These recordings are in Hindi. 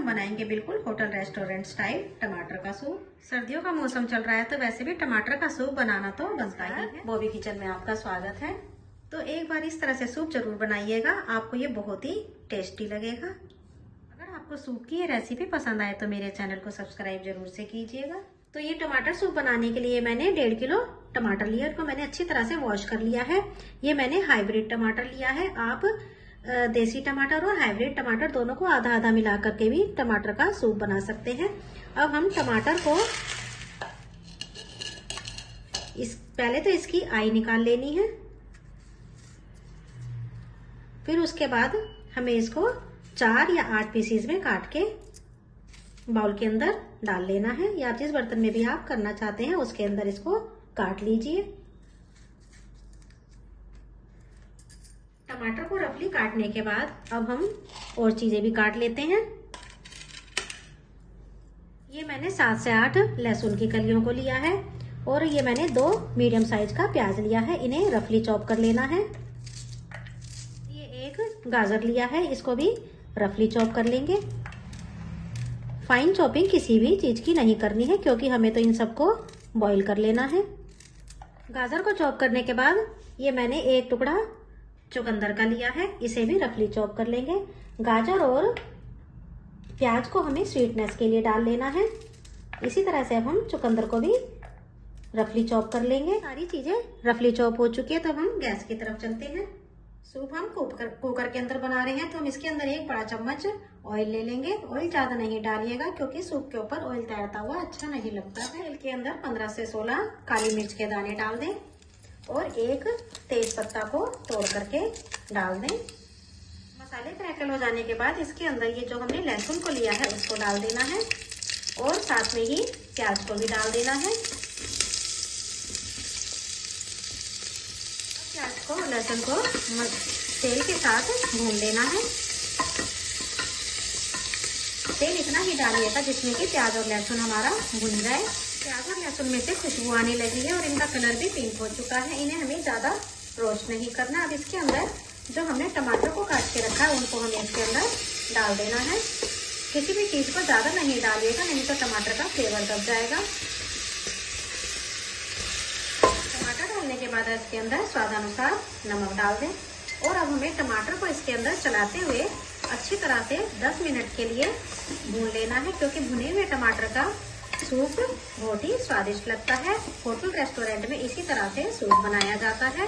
बनाएंगे बिल्कुल होटल रेस्टोरेंट स्टाइल टमाटर का सूप। सर्दियों का मौसम चल रहा है तो वैसे भी टमाटर का सूप बनाना तो बनता ही है। बॉबी किचन में आपका स्वागत है। तो एक बार इस तरह से सूप जरूर बनाइएगा, आपको ये बहुत ही टेस्टी लगेगा। अगर आपको सूप की ये रेसिपी पसंद आए तो मेरे चैनल को सब्सक्राइब जरूर से कीजिएगा। तो ये टमाटर सूप बनाने के लिए मैंने 1.5 किलो टमाटर लिया, उसको मैंने अच्छी तरह से वॉश कर लिया है। ये मैंने हाइब्रिड टमाटर लिया है। आप देसी टमाटर और हाइब्रिड टमाटर दोनों को आधा आधा मिला करके भी टमाटर का सूप बना सकते हैं। अब हम टमाटर को पहले तो इसकी आई निकाल लेनी है, फिर उसके बाद हमें इसको 4 या 8 पीसीज में काट के बाउल के अंदर डाल लेना है, या जिस बर्तन में भी आप करना चाहते हैं उसके अंदर इसको काट लीजिए। टमाटर को रफली काटने के बाद अब हम और चीजें भी काट लेते हैं। ये मैंने 7 से 8 लहसुन की कलियों को लिया है, और ये मैंने 2 मीडियम साइज का प्याज लिया है, इन्हें रफली चॉप कर लेना है। ये 1 गाजर लिया है, इसको भी रफली चॉप कर लेंगे। फाइन चॉपिंग किसी भी चीज की नहीं करनी है, क्योंकि हमें तो इन सबको बॉईल कर लेना है। गाजर को चॉप करने के बाद ये मैंने 1 टुकड़ा चुकंदर का लिया है, इसे भी रफली चॉप कर लेंगे। गाजर और प्याज को हमें स्वीटनेस के लिए डाल लेना है। इसी तरह से अब हम चुकंदर को भी रफली चॉप कर लेंगे। सारी चीजें रफली चॉप हो चुकी है, तो हम गैस की तरफ चलते हैं। सूप हम कुकर के अंदर बना रहे हैं, तो हम इसके अंदर 1 बड़ा चम्मच ऑयल ले लेंगे। ऑयल ज्यादा नहीं डालिएगा, क्योंकि सूप के ऊपर ऑयल तैरता हुआ अच्छा नहीं लगता है। ऑयल के अंदर 15 से 16 काली मिर्च के दाने डाल दें, और 1 तेज पत्ता को तोड़ करके डाल दें। मसाले क्रैकल हो जाने के बाद इसके अंदर ये जो हमने लहसुन को लिया है उसको डाल देना है, और साथ में ही प्याज को भी डाल देना है। प्याज को लहसुन को तेल के साथ भून लेना है। तेल इतना ही डालिएगा जिसमें कि प्याज और लहसुन हमारा भुन जाए। प्याज और लहसुन में से खुशबू आने लगी है और इनका कलर भी पिंक हो चुका है। इन्हें हमें ज्यादा रोस्ट नहीं करना। अब इसके अंदर जो हमने टमाटर को काट के रखा है उनको हमें इसके अंदर डाल देना है। किसी भी चीज को ज्यादा नहीं डालिएगा, नहीं तो टमाटर का फ्लेवर दब जाएगा। टमाटर डालने के बाद इसके अंदर स्वादानुसार नमक डाल दें, और अब हमें टमाटर को इसके अंदर चलाते हुए अच्छी तरह से 10 मिनट के लिए भून लेना है, क्योंकि भुने हुए टमाटर का सूप बहुत ही स्वादिष्ट लगता है। होटल रेस्टोरेंट में इसी तरह से सूप बनाया जाता है।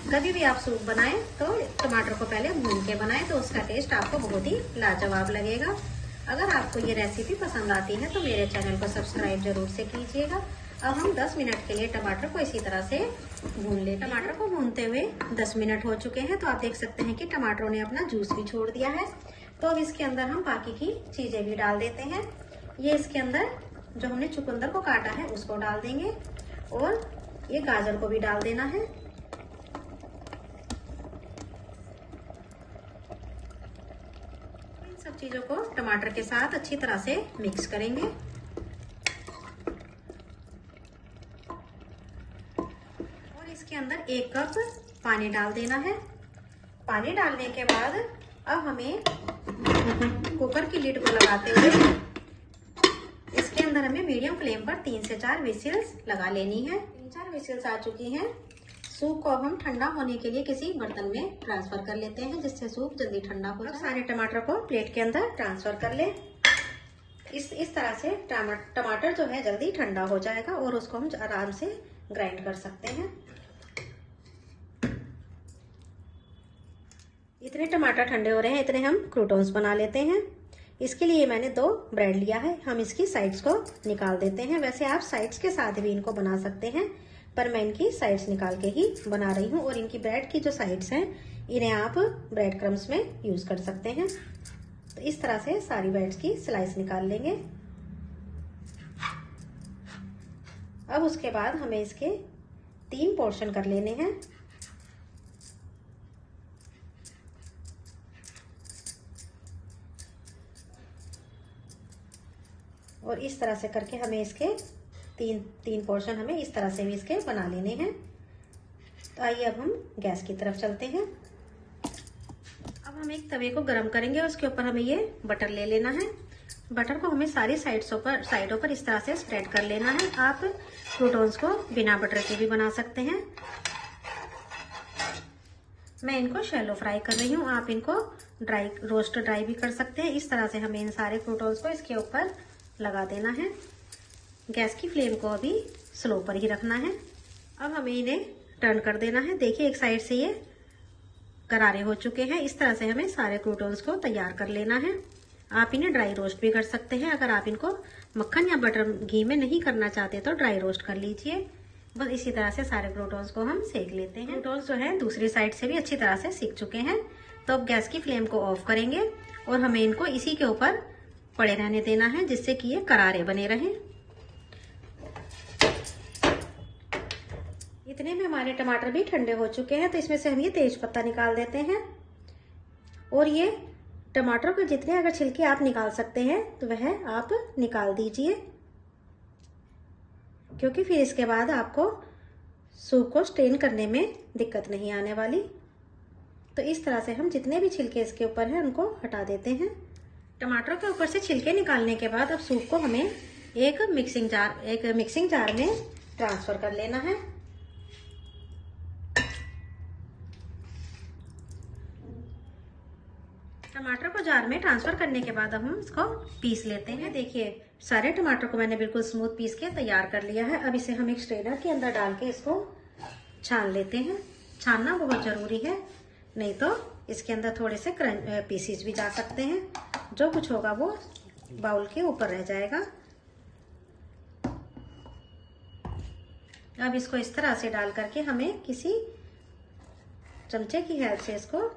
कभी भी आप सूप बनाएं तो टमाटर को पहले भून के बनाएं, तो उसका टेस्ट आपको बहुत ही लाजवाब लगेगा। अगर आपको ये रेसिपी पसंद आती है तो मेरे चैनल को सब्सक्राइब जरूर से कीजिएगा। अब हम 10 मिनट के लिए टमाटर को इसी तरह से भून लें। टमाटर को भूनते हुए 10 मिनट हो चुके हैं, तो आप देख सकते हैं कि टमाटरों ने अपना जूस भी छोड़ दिया है। तो अब इसके अंदर हम बाकी की चीजें भी डाल देते हैं। ये इसके अंदर जो हमने चुकंदर को काटा है उसको डाल देंगे, और ये गाजर को भी डाल देना है। इन सब चीजों को टमाटर के साथ अच्छी तरह से मिक्स करेंगे, और इसके अंदर 1 कप पानी डाल देना है। पानी डालने के बाद अब हमें कुकर की लिड को लगाते हुए इसके अंदर हमें मीडियम फ्लेम पर 3 से 4 विसिल्स लगा लेनी है। 3-4 विसिल्स आ चुकी हैं। सूप को अब हम ठंडा होने के लिए किसी बर्तन में ट्रांसफर कर लेते हैं, जिससे सूप जल्दी ठंडा हो जाए। सारे टमाटर को प्लेट के अंदर ट्रांसफर कर ले। इस तरह से टमाटर जो है जल्दी ठंडा हो जाएगा, और उसको हम आराम से ग्राइंड कर सकते हैं। इतने टमाटर ठंडे हो रहे हैं, इतने हम क्रूटॉन्स बना लेते हैं। इसके लिए मैंने 2 ब्रेड लिया है, हम इसकी साइड्स को निकाल देते हैं। वैसे आप साइड्स के साथ भी इनको बना सकते हैं, पर मैं इनकी साइड्स निकाल के ही बना रही हूँ। और इनकी ब्रेड की जो साइड्स हैं इन्हें आप ब्रेड क्रम्स में यूज कर सकते हैं। तो इस तरह से सारी ब्रेड्स की स्लाइस निकाल लेंगे। अब उसके बाद हमें इसके 3 पोर्शन कर लेने हैं। और इस तरह से करके हमें इसके तीन पोर्शन हमें इस तरह से भी इसके बना लेने हैं। तो आइए अब हम गैस की तरफ चलते हैं। अब अब हम एक तवे को गरम करेंगे, उसके ऊपर हमें ये बटर ले लेना है। बटर को हमें सारी साइडों पर इस तरह से स्प्रेड कर लेना है। आप क्रूटॉन्स को बिना बटर के भी बना सकते हैं। मैं इनको शैलो फ्राई कर रही हूँ, आप इनको ड्राई भी कर सकते हैं। इस तरह से हमें इन सारे क्रूटॉन्स को इसके ऊपर लगा देना है। गैस की फ्लेम को अभी स्लो पर ही रखना है। अब हमें इन्हें टर्न कर देना है। देखिए एक साइड से ये करारे हो चुके हैं। इस तरह से हमें सारे क्रूटॉन्स को तैयार कर लेना है। आप इन्हें ड्राई रोस्ट भी कर सकते हैं। अगर आप इनको मक्खन या बटर घी में नहीं करना चाहते तो ड्राई रोस्ट कर लीजिए। बस इसी तरह से सारे क्रूटॉन्स को हम सेक लेते हैं। क्रूटॉन्स जो है दूसरी साइड से भी अच्छी तरह से सीख चुके हैं। तो अब गैस की फ्लेम को ऑफ करेंगे और हमें इनको इसी के ऊपर पड़े रहने देना है, जिससे कि ये करारे बने रहें। इतने में हमारे टमाटर भी ठंडे हो चुके हैं, तो इसमें से हम ये तेज पत्ता निकाल देते हैं। और ये टमाटर के जितने अगर छिलके आप निकाल सकते हैं तो वह आप निकाल दीजिए, क्योंकि फिर इसके बाद आपको सूप को स्ट्रेन करने में दिक्कत नहीं आने वाली। तो इस तरह से हम जितने भी छिलके इसके ऊपर हैं उनको हटा देते हैं। टमाटर के ऊपर से छिलके निकालने के बाद अब सूप को हमें एक मिक्सिंग जार में ट्रांसफर कर लेना है। टमाटर को जार में ट्रांसफर करने के बाद अब हम इसको पीस लेते हैं। देखिए सारे टमाटर को मैंने बिल्कुल स्मूथ पीस के तैयार कर लिया है। अब इसे हम एक स्ट्रेनर के अंदर डाल के इसको छान लेते हैं। छानना बहुत जरूरी है, नहीं तो इसके अंदर थोड़े से पीसीस भी जा सकते हैं। जो कुछ होगा वो बाउल के ऊपर रह जाएगा। अब इसको इस तरह से डाल करके हमें किसी चमचे की हेल्प से इसको